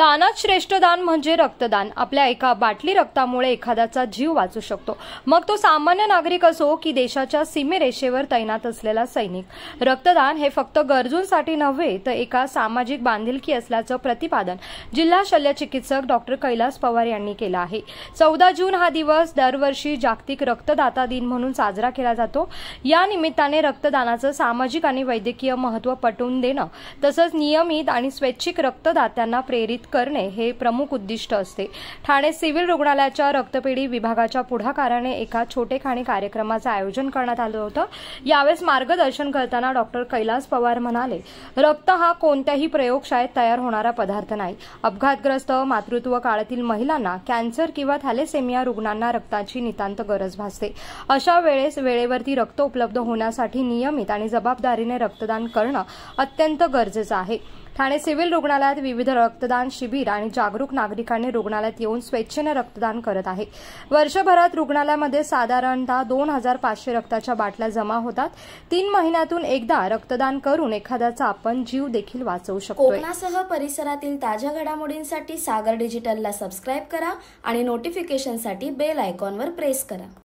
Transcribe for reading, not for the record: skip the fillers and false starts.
दानात श्रेष्ठ दान म्हणजे रक्तदान। आपल्या एका बाटली रक्तामुळे एखाद्याचा जीव वाचू शकतो, मग तो सामान्य नागरिक असो की देशाच्या सीमेरेषेवर तैनात असलेला सैनिक। रक्तदान हे फक्त गरजूंसाठी नव्हे तर एका सामाजिक बांधिलकी असल्याचं प्रतिपादन जिल्हा शल्यचिकित्सक डॉक्टर कैलास पवार यांनी केलं आहे। 14 जून हा दिवस दरवर्षी जागतिक रक्तदाता दिन म्हणून साजरा केला जातो। या निमित्ताने रक्तदानाचं सामाजिक आणि वैद्यकीय महत्त्व पटवून देणं तसंच नियमित आणि स्वैच्छिक रक्तदात्यांना प्रेरित करणे हे प्रमुख उद्दिष्ट असते। ठाणे सिव्हिल रुग्णालयाच्या रक्तपेढी विभागाच्या पुढाकाराने एका छोटेखानी कार्यक्रमाचे आयोजन करण्यात आलं होतं। यावेळेस मार्गदर्शन करताना डॉक्टर कैलास पवार म्हणाले, रक्त हा कोणत्याही प्रयोगशाळेत तयार होणारा पदार्थ नाही। अपघातग्रस्त मातृत्व काळातील महिलांना, कॅन्सर किंवा थॅलेसेमिया रुग्णांना रक्ताची नितांत गरज भासते। अशा वेळेस वेळेवरती रक्त उपलब्ध होण्यासाठी नियमित आणि जबाबदारीने रक्तदान करणं अत्यंत गरजेचं आहे। ठाणे सिव्हिल रुग्णालयात विविध रक्तदान शिबिर आणि जागरूक नागरिकांनी रुग्णालयात येऊन स्वेच्छेने रक्तदान करत आहे। वर्षभरात रुग्णालयामध्ये साधारणतः 2500 रक्ताच्या बाटल्या जमा होतात। 3 महिन्यातून एकदा रक्तदान करून एखाद्याचा आपण जीव देखील वाचवू शकतो। कोकणासह परिसरातील ताज्या घडामोडींसाठी सागर डिजिटलला सबस्क्राइब करा आणि नोटिफिकेशनसाठी बेल आयकॉनवर प्रेस करा।